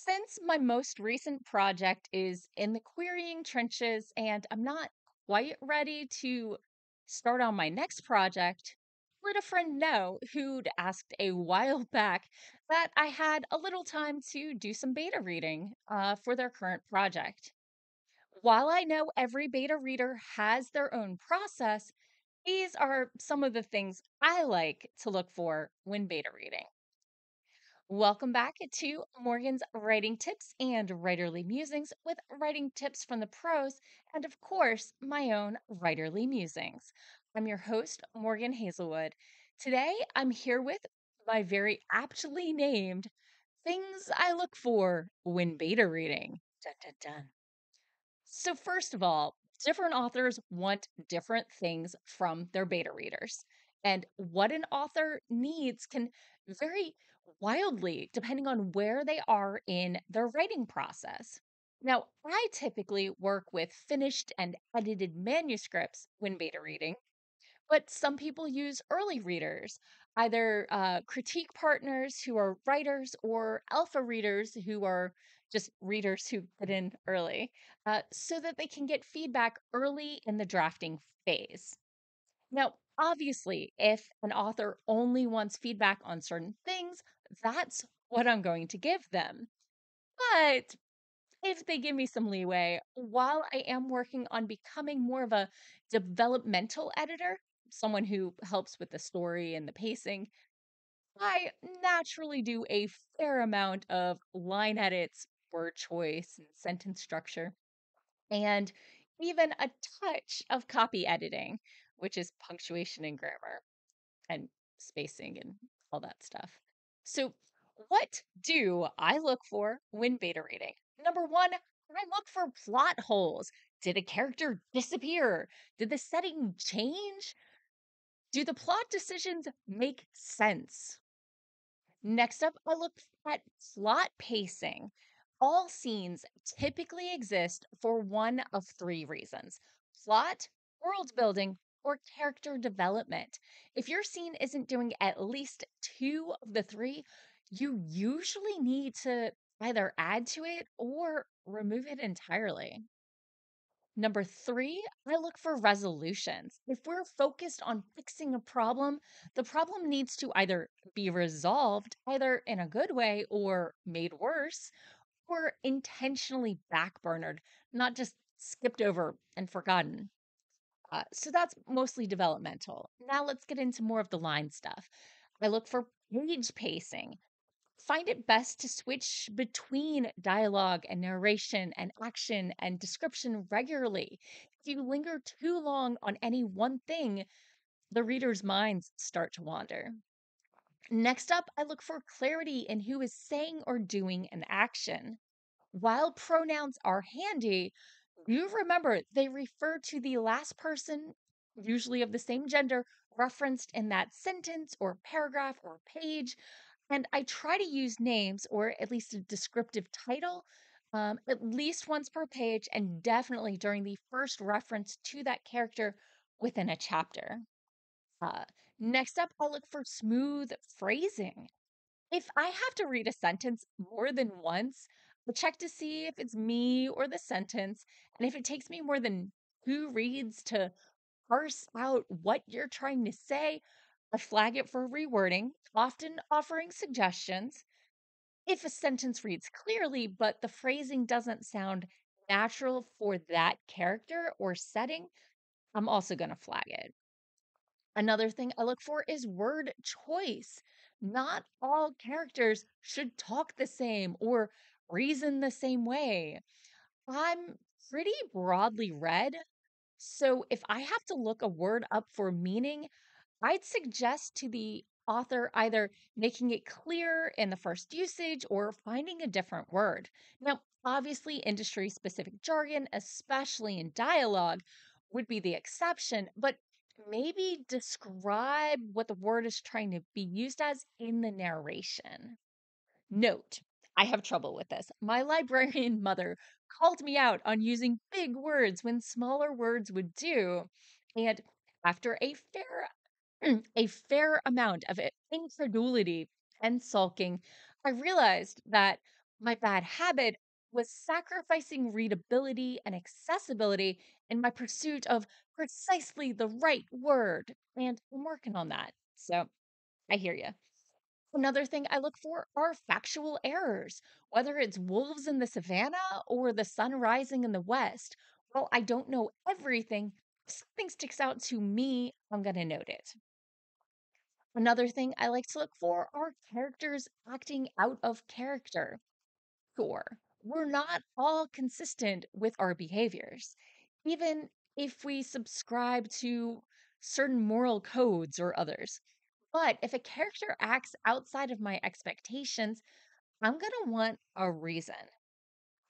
Since my most recent project is in the querying trenches and I'm not quite ready to start on my next project, let a friend know who'd asked a while back that I had a little time to do some beta reading for their current project. While I know every beta reader has their own process, these are some of the things I like to look for when beta reading. Welcome back to Morgan's Writing Tips and Writerly Musings with writing tips from the pros and, of course, my own Writerly Musings. I'm your host, Morgan Hazelwood. Today, I'm here with my very aptly named Things I Look For When Beta Reading. Dun, dun, dun. So, first of all, different authors want different things from their beta readers. And what an author needs can vary wildly depending on where they are in their writing process. Now, I typically work with finished and edited manuscripts when beta reading, but some people use early readers, either critique partners who are writers or alpha readers who are just readers who get in early, so that they can get feedback early in the drafting phase. Now, obviously, if an author only wants feedback on certain things, that's what I'm going to give them. But if they give me some leeway, while I am working on becoming more of a developmental editor, someone who helps with the story and the pacing, I naturally do a fair amount of line edits, word choice, and sentence structure, and even a touch of copy editing, which is punctuation and grammar and spacing and all that stuff. So, what do I look for when beta reading? Number one, I look for plot holes. Did a character disappear? Did the setting change? Do the plot decisions make sense? Next up, I look at plot pacing. All scenes typically exist for one of three reasons: plot, world building, or character development. If your scene isn't doing at least two of the three, you usually need to either add to it or remove it entirely. Number three, I look for resolutions. If we're focused on fixing a problem, the problem needs to either be resolved, either in a good way or made worse, or intentionally backburnered, not just skipped over and forgotten. So that's mostly developmental. Now let's get into more of the line stuff. I look for page pacing. Find it best to switch between dialogue and narration and action and description regularly. If you linger too long on any one thing, the reader's minds start to wander. Next up, I look for clarity in who is saying or doing an action. While pronouns are handy, you remember they refer to the last person, usually of the same gender, referenced in that sentence or paragraph or page. And I try to use names or at least a descriptive title at least once per page, and definitely during the first reference to that character within a chapter. Uh, Next up, I'll look for smooth phrasing. If I have to read a sentence more than once, I'll check to see if it's me or the sentence. And if it takes me more than two reads to parse out what you're trying to say, I flag it for rewording, often offering suggestions. If a sentence reads clearly, but the phrasing doesn't sound natural for that character or setting, I'm also going to flag it. Another thing I look for is word choice. Not all characters should talk the same or reason the same way. I'm pretty broadly read, so if I have to look a word up for meaning, I'd suggest to the author either making it clear in the first usage or finding a different word. Now, obviously, industry specific jargon, especially in dialogue, would be the exception, but maybe describe what the word is trying to be used as in the narration. Note, I have trouble with this. My librarian mother called me out on using big words when smaller words would do. And after a fair amount of incredulity and sulking, I realized that My bad habit was sacrificing readability and accessibility in my pursuit of precisely the right word. And I'm working on that. So I hear you. Another thing I look for are factual errors, whether it's wolves in the savannah or the sun rising in the west. Well, I don't know everything. If something sticks out to me, I'm going to note it. Another thing I like to look for are characters acting out of character. Sure, we're not all consistent with our behaviors, even if we subscribe to certain moral codes or others. But if a character acts outside of my expectations, I'm going to want a reason.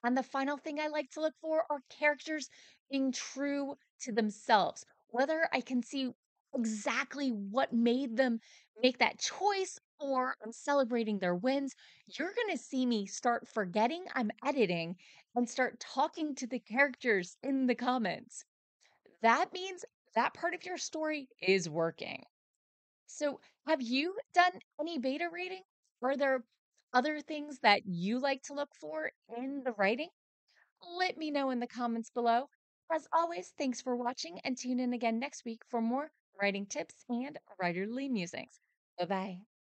And the final thing I like to look for are characters being true to themselves, whether I can see exactly what made them make that choice or I'm celebrating their wins. You're going to see me start forgetting I'm editing and start talking to the characters in the comments. That means that part of your story is working. So, have you done any beta reading? Are there other things that you like to look for in the writing? Let me know in the comments below. As always, thanks for watching and tune in again next week for more writing tips and writerly musings. Bye bye.